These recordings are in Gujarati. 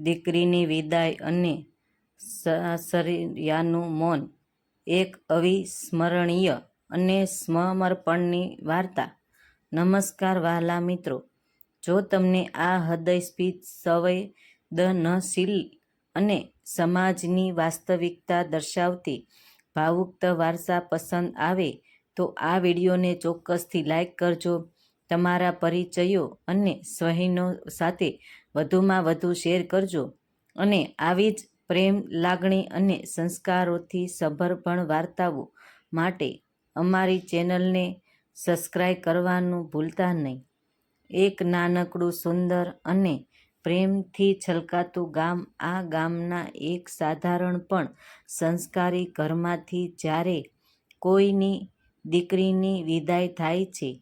દીકરીની વિદાય અને સાસરિયાનું મૌન, એક અવિસ્મરણીય અને સમર્પણની વાર્તા. નમસ્કાર વહાલા મિત્રો, જો તમને આ હૃદયસ્પર્શી, સંવેદનશીલ અને સમાજની વાસ્તવિકતા દર્શાવતી ભાવુક વાર્તા પસંદ આવે તો આ વિડીયોને ચોક્કસથી લાઈક કરજો. તમારા પરિચયો અને સ્નેહીનો સાથે વધુમાં વધુ શેર કરજો અને આવી જ પ્રેમ, લાગણી અને સંસ્કારોથી સભર વાર્તાઓ માટે અમારી ચેનલને સબસ્ક્રાઈબ કરવાનું ભૂલતા નહીં. એક નાનકડું, સુંદર અને પ્રેમથી છલકાતું ગામ. આ ગામના એક સાધારણ પણ સંસ્કારી ઘરમાંથી જ્યારે કોઈની દીકરીની વિદાય થાય છે,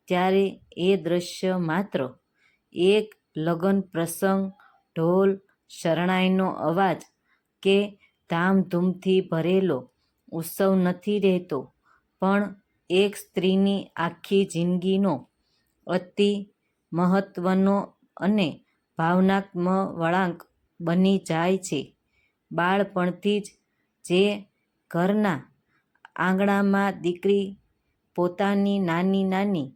ત્યારે એ દ્રશ્ય માત્ર એક લગ્ન પ્રસંગ, ઢોલ, શરણાઈનો અવાજ કે ધામધૂમથી ભરેલો ઉત્સવ નથી રહેતો, પણ એક સ્ત્રીની આખી જિંદગીનો અતિ મહત્વનો અને ભાવનાત્મક વળાંક બની જાય છે. બાળપણથી જ જે ઘરના આંગણામાં દીકરી પોતાની નાની નાની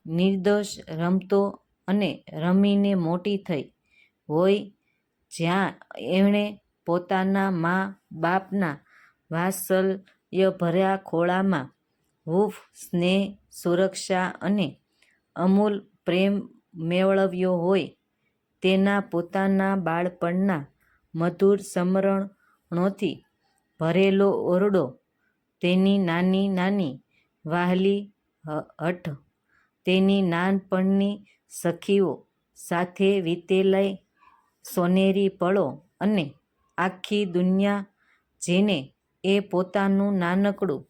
નિર્દોષ રમતો અને રમીને મોટી થઈ હોય, જ્યાં એણે પોતાના મા-બાપના વાત્સલ્યભર્યા ખોળામાં હૂંફ, સ્નેહ, સુરક્ષા અને અમૂલ્ય પ્રેમ મેળવ્યો હોય, તેના પોતાના બાળપણના મધુર સ્મરણોથી ભરેલો ઓરડો, તેની નાની નાની વહાલી હઠ, તેની નાનપણની સખીઓ સાથે વીતેલી સોનેરી પળો અને આખી દુનિયા જેને એ પોતાનું નાનકડું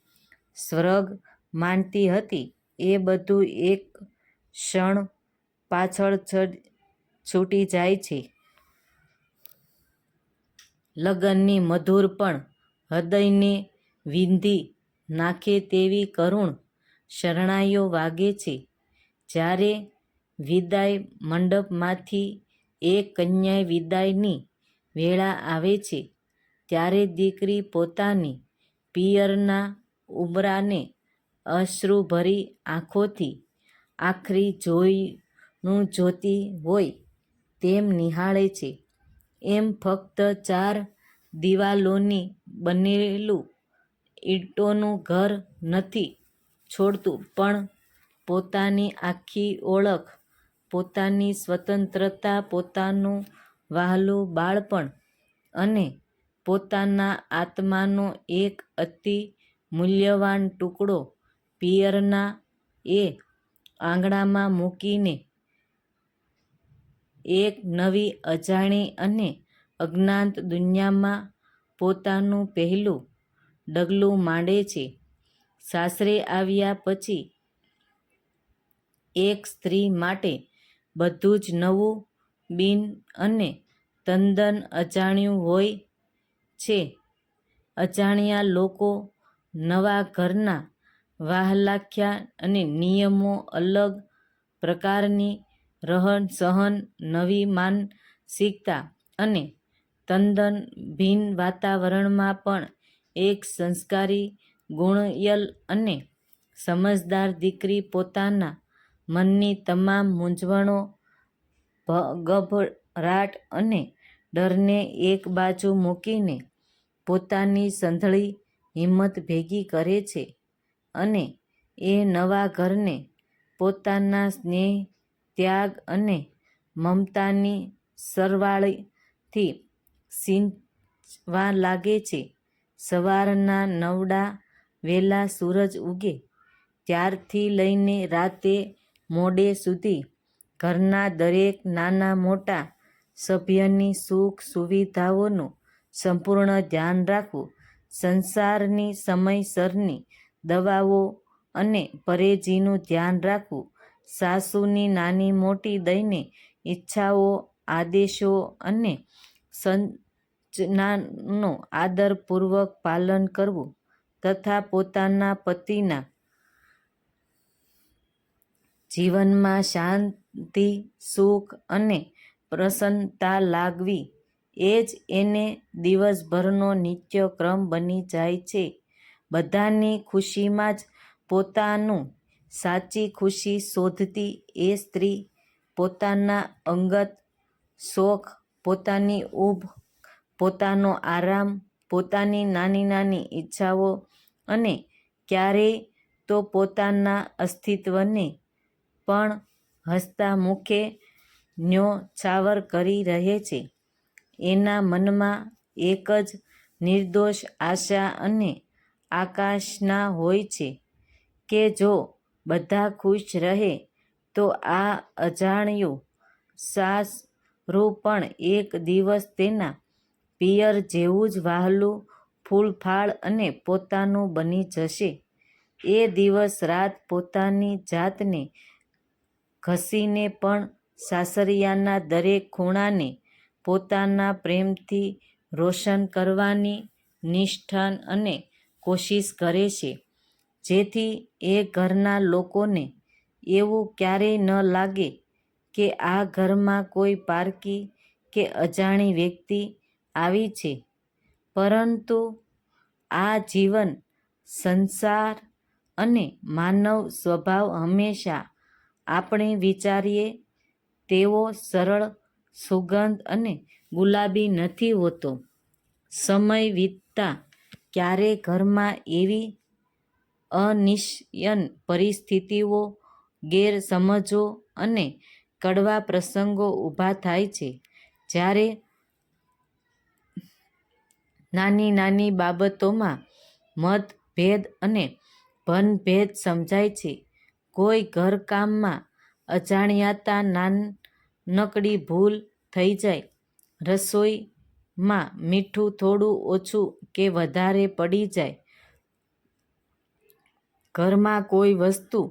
સ્વર્ગ માનતી હતી, એ બધું એક ક્ષણ પાછળ છૂટી જાય છે. લગ્નની મધુર પણ હૃદયને વીંધી નાખે તેવી કરુણ શરણાઈઓ વાગે છે. જ્યારે વિદાય મંડપમાંથી એક કન્યા વિદાયની વેળા આવે છે, ત્યારે દીકરી પોતાની પિયરના ઉંબરાને અશ્રુભરી આંખોથી આખરી જોવાનું જોતી હોય તેમ નિહાળે છે. એમ ફક્ત ચાર દિવાલોથી બનેલું ઈંટોનું ઘર નથી છોડતું, પણ પોતાની આખી ઓળખ, પોતાની સ્વતંત્રતા, પોતાનું વહાલું બાળપણ અને પોતાના આત્માનો એક અતિ મૂલ્યવાન ટુકડો પિયરના એ આંગણામાં મૂકીને એક નવી, અજાણી અને અજ્ઞાત દુનિયામાં પોતાનું પહેલું ડગલું માંડે છે. સાસરે આવ્યા પછી એક સ્ત્રી માટે બધું જ નવું, ભિન્ન અને તદ્દન અજાણ્યું હોય છે. અજાણ્યા લોકો, નવા ઘરના વહાલાખ્યા અને નિયમો, અલગ પ્રકારની રહન-સહન, નવી માનસિકતા અને તદ્દન ભિન્ન વાતાવરણમાં પણ એક સંસ્કારી, ગુણિયલ અને સમજદાર દીકરી પોતાના મનની તમામ મૂંઝવણો, ગભરાટ અને ડરને એક બાજુ મૂકીને પોતાની સંઘળી હિંમત ભેગી કરે છે અને એ નવા ઘરને પોતાના સ્નેહ, ત્યાગ અને મમતાની સરવાળેથી સિંચવા લાગે છે. સવારના નવડા વહેલા સૂરજ ઉગે ત્યારથી લઈને રાતે મોડે સુધી ઘરના દરેક નાના-મોટા સભ્યની સુખ સુવિધાઓનું સંપૂર્ણ ધ્યાન રાખવું, સંસારની સમયસરની દવાઓ અને પરેજીનું ધ્યાન રાખવું, સાસુની નાની-મોટી દૈનિક ઈચ્છાઓ, આદેશો અને સૂચનાનું આદરપૂર્વક પાલન કરવું તથા પોતાના પતિના જીવનમાં શાંતિ, સુખ અને પ્રસન્નતા લાગવી એ જ એને દિવસભરનો નિત્ય ક્રમ બની જાય છે. બધાની ખુશીમાં જ પોતાનું સાચી ખુશી શોધતી એ સ્ત્રી પોતાના અંગત શોખ, પોતાની ઊભ, પોતાનો આરામ, પોતાની નાની નાની ઈચ્છાઓ અને ક્યારેય તો પોતાના અસ્તિત્વને પણ હસતા મુખે ન્યોછાવર કરી રહે છે. એના મનમાં એક જ નિર્દોષ આશા અને આકાંક્ષા હોય છે કે જો બધા ખુશ રહે તો આ અજાણ્યું સાસરું પણ એક દિવસ તેના પિયર જેવું જ વહાલું, ફૂલફાળ અને પોતાનું બની જશે. એ દિવસ રાત પોતાની જાતને ઘસીને પણ સાસરિયાના દરેક ખૂણાને પોતાના પ્રેમથી રોશન કરવાની નિષ્ઠા અને કોશિશ કરે છે, જેથી એ ઘરના લોકોને એવું ક્યારેય ન લાગે કે આ ઘરમાં કોઈ પારકી કે અજાણી વ્યક્તિ આવી છે. પરંતુ આ જીવન, સંસાર અને માનવ સ્વભાવ હંમેશા આપણે વિચારીએ તેવો સરળ, સુગંધ અને ગુલાબી નથી હોતો. સમય વીતતાં ક્યારેક ઘરમાં એવી અનિશ્ચિત પરિસ્થિતિઓ, ગેરસમજો અને કડવા પ્રસંગો ઊભા થાય છે, જ્યારે નાની નાની બાબતોમાં મતભેદ અને ભનભેદ સર્જાય છે. કોઈ ઘરકામમાં અજાણ્યાતા નાનકડી ભૂલ થઈ જાય, રસોઈમાં મીઠું થોડું ઓછું કે વધારે પડી જાય, ઘરમાં કોઈ વસ્તુ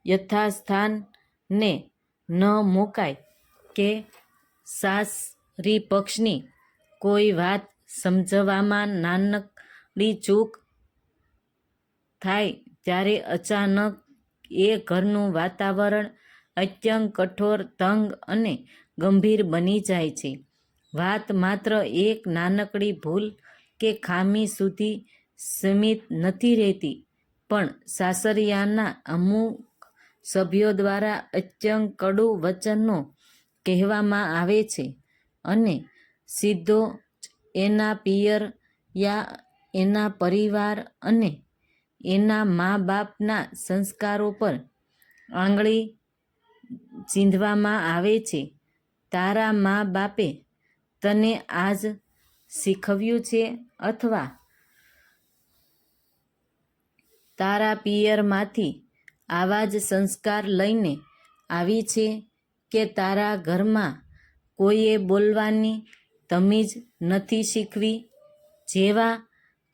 યથાસ્થાને ન મુકાય કે સાસરી પક્ષની કોઈ વાત સમજવામાં નાનકડી ચૂક થાય ત્યારે અચાનક એ ઘરનું વાતાવરણ અત્યંત કઠોર, તંગ અને ગંભીર બની જાય છે. વાત માત્ર એક નાનકડી ભૂલ કે ખામી સુધી સીમિત નથી રહેતી, પણ સાસરિયાના અમુક સભ્યો દ્વારા અત્યંત કડુ વચનો કહેવામાં આવે છે અને સીધો જ એના પિયર યા એના પરિવાર અને એના મા બાપના સંસ્કારો પર આંગળી ચીંધવામાં આવે છે. તારા મા બાપે તને આ જ શીખવ્યું છે, અથવા તારા પિયરમાંથી આવા જ સંસ્કાર લઈને આવી છે કે તારા ઘરમાં કોઈએ બોલવાની તમીજ નથી શીખવી? જેવા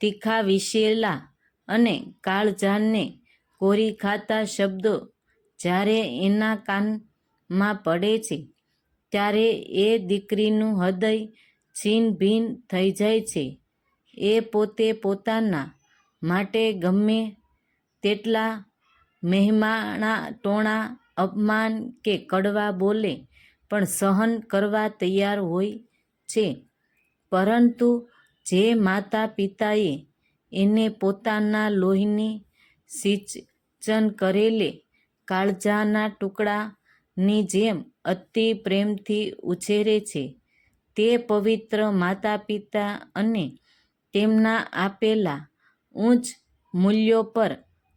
તીખા, વિષેલા અને કાળજાને કોરી ખાતા શબ્દો જ્યારે એના કાનમાં પડે છે, ત્યારે એ દીકરીનું હૃદય છિન્ન ભિન્ન થઈ જાય છે. એ પોતે પોતાના માટે ગમે તેટલા મહેણાટોણા, અપમાન કે કડવા બોલે પણ સહન કરવા તૈયાર હોય છે. પરંતુ જે માતા પિતાએ એને પોતાના લોહીની સિંચન કરેલે કાળજાના ટુકડાની જેમ અતિ પ્રેમથી ઉછેરે છે, તે પવિત્ર માતા પિતા અને તેમના આપેલા ઉચ્ચ મૂલ્યો પર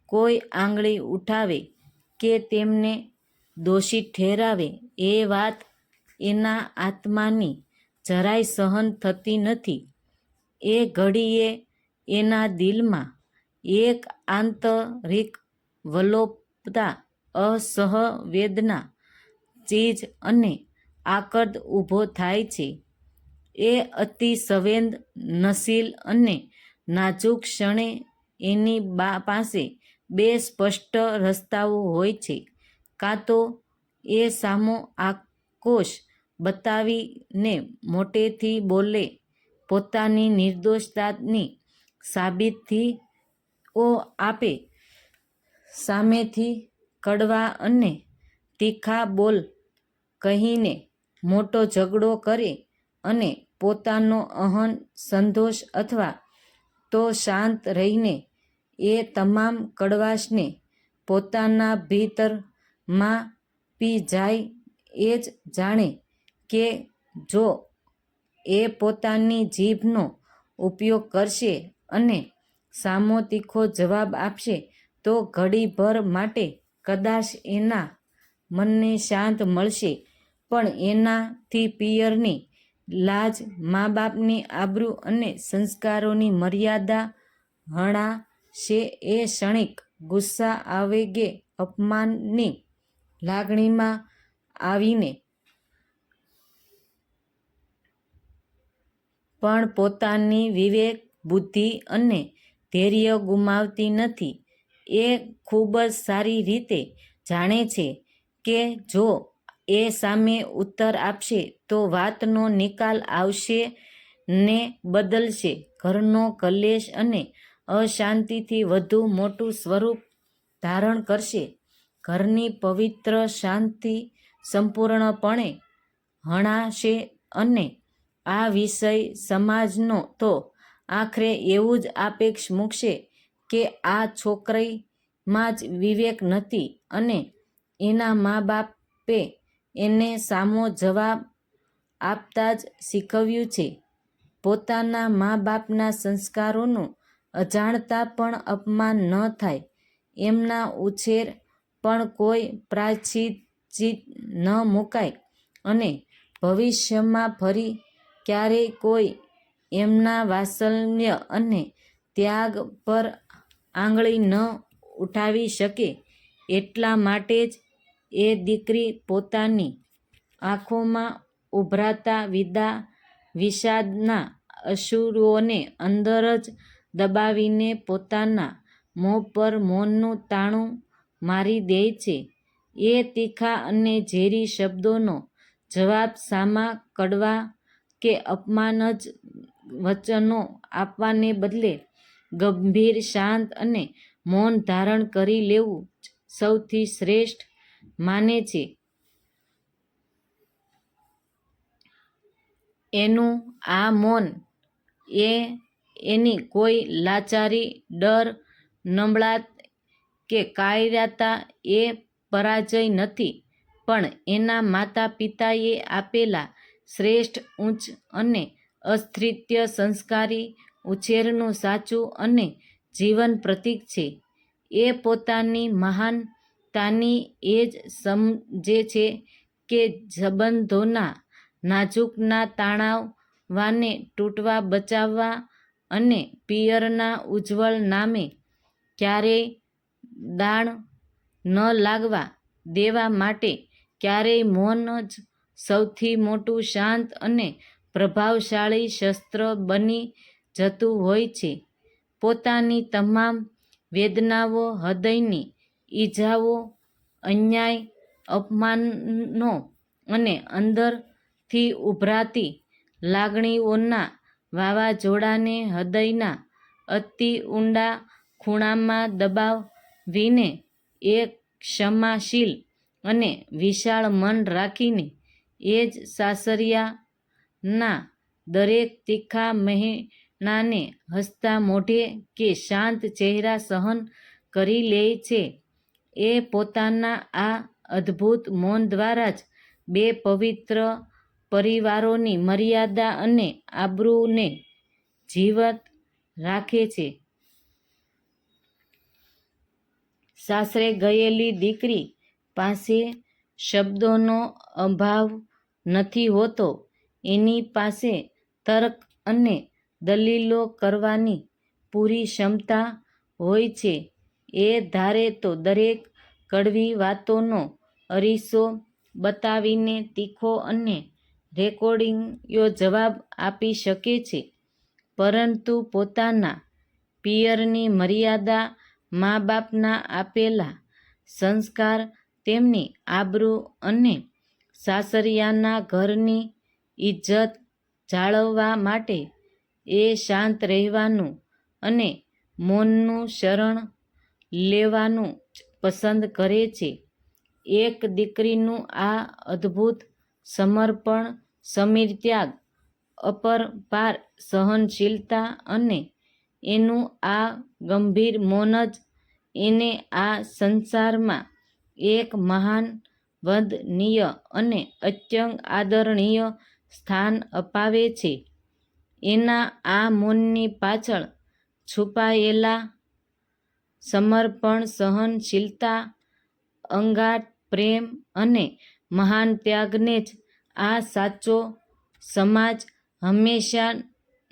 કોઈ આંગળી ઉઠાવે કે તેમને દોષિત ઠેરવે એ વાત એના આત્માની જરાય સહન થતી નથી. એ ઘડીએ એના દિલમાં એક આંતરિક વલોપતા, અસહ્યવેદના ચીજ અને આકર્દ ઊભો થાય છે. એ અતિ સંવેદનશીલ અને નાજુક ક્ષણે એની પાસે બે સ્પષ્ટ રસ્તાઓ હોય છે: કાં તો એ સામો આક્રોશ બતાવીને મોટેથી બોલે, પોતાની નિર્દોષતાની સાબિતીઓ આપે, સામેથી કડવા અને તીખા બોલ કહીને મોટો ઝઘડો કરે અને પોતાનો અહં સંતોષ અથવા તો શાંત રહીને એ તમામ કડવાશને પોતાના ભીતરમાં પી જાય. એ જ જાણે કે જો એ પોતાની જીભનો ઉપયોગ કરશે અને સામો તીખો જવાબ આપશે તો ઘડીભર માટે કદાચ એના મનને શાંત મળશે, પણ એનાથી પિયરની લાજ, મા બાપની આબરૂ અને સંસ્કારોની મર્યાદા હણાશે. એ ક્ષણિક ગુસ્સા, આવેગે, અપમાનની લાગણીમાં આવીને પણ પોતાની વિવેક, બુદ્ધિ અને ધૈર્ય ગુમાવતી નથી. એ ખૂબ જ સારી રીતે જાણે છે કે જો એ સામે ઉત્તર આપશે તો વાતનો નિકાલ આવશે ને બદલશે. ઘરનો કલેશ અને અશાંતિથી વધુ મોટું સ્વરૂપ ધારણ કરશે. ઘરની પવિત્ર શાંતિ સંપૂર્ણપણે હણાશે અને આ વિષય સમાજનો તો આખરે એવું જ અપેક્ષ મૂકશે કે આ છોકરીમાં જ વિવેક નથી અને એના મા બાપે એને સામો જવાબ આપતા જ શીખવ્યું છે. પોતાના મા બાપના સંસ્કારોનું અજાણતા પણ અપમાન ન થાય, એમના ઉછેર પણ કોઈ પ્રાયશ્ચિત ન મુકાય અને ભવિષ્યમાં ફરી ક્યારેય કોઈ એમના વાત્સલ્ય અને ત્યાગ પર આંગળી ન ઉઠાવી શકે. એટલા માટે જ એ દીકરી પોતાની આંખોમાં ઉભરાતા વિષાદના અશ્રુઓને અંદર જ દબાવીને પોતાના મોં પર મૌનનું તાણું મારી દે છે. એ તીખા અને ઝેરી શબ્દોનો જવાબ સામા કડવા કે અપમાનજનક વચનો આપવાને બદલે ગંભીર, શાંત અને મૌન ધારણ કરી લેવું જ સૌથી શ્રેષ્ઠ માને છે. એનું આ મૌન એની કોઈ લાચારી, ડર, નબળાત કે કાયરતા એ પરાજય નથી, પણ એના માતા પિતાએ આપેલા શ્રેષ્ઠ, ઉચ્ચ અને અસ્થિર સંસ્કારી ઉછેરનું સાચું અને જીવંત પ્રતીક છે. એ પોતાની મહાનતાની એ જ સમજે છે કે સંબંધોના નાજુકના તાણાવાને તૂટવા બચાવવા અને પિયરના ઉજ્જવળ નામે ક્યારેય દાગ ન લાગવા દેવા માટે ક્યારેય મૌન જ સૌથી મોટું, શાંત અને પ્રભાવશાળી શસ્ત્ર બની જતું હોય છે. પોતાની તમામ વેદનાઓ, હૃદયની ઈજાઓ, અન્યાય, અપમાનો અને અંદરથી ઉભરાતી લાગણીઓના વાવાઝોડાને હૃદયના અતિ ઊંડા ખૂણામાં દબાવીને એક ક્ષમાશીલ અને વિશાળ મન રાખીને એ જ સાસરિયાના દરેક તીખા મહેણાને હસતા મોઢે કે શાંત ચહેરે સહન કરી લે છે. એ પોતાના આ અદભુત મૌન દ્વારા જ બે પવિત્ર પરિવારોની મર્યાદા અને આબરૂને જીવંત રાખે છે. સાસરે ગયેલી દીકરી પાસે શબ્દોનો અભાવ નથી હોતો. એની પાસે તર્ક અને દલીલો કરવાની પૂરી ક્ષમતા હોય છે. એ ધારે તો દરેક કડવી વાતનો અરીસો બતાવીને તીખો અને રેકોર્ડિયો જવાબ આપી શકે છે, પરંતુ પોતાના પિયરની મર્યાદા, મા બાપના આપેલા સંસ્કાર, તેમની આબરૂ અને સાસરિયાના ઘરની ઇજ્જત જાળવવા માટે એ શાંત રહેવાનું અને મૌનનું શરણ લેવાનું જ પસંદ કરે છે. એક દીકરીનું આ અદભુત સમર્પણ, સમીર ત્યાગ, અપરપાર સહનશીલતા અને એનું આ ગંભીર મૌન જ એને આ સંસારમાં એક મહાન, વંદનીય અને અત્યંત આદરણીય સ્થાન અપાવે છે. એના આ મૌનની પાછળ છુપાયેલા સમર્પણ, સહનશીલતા, અગાધ પ્રેમ અને મહાન ત્યાગને જ આ સાચો સમાજ હંમેશા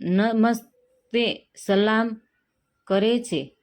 નમસ્તે સલામ કરે છે.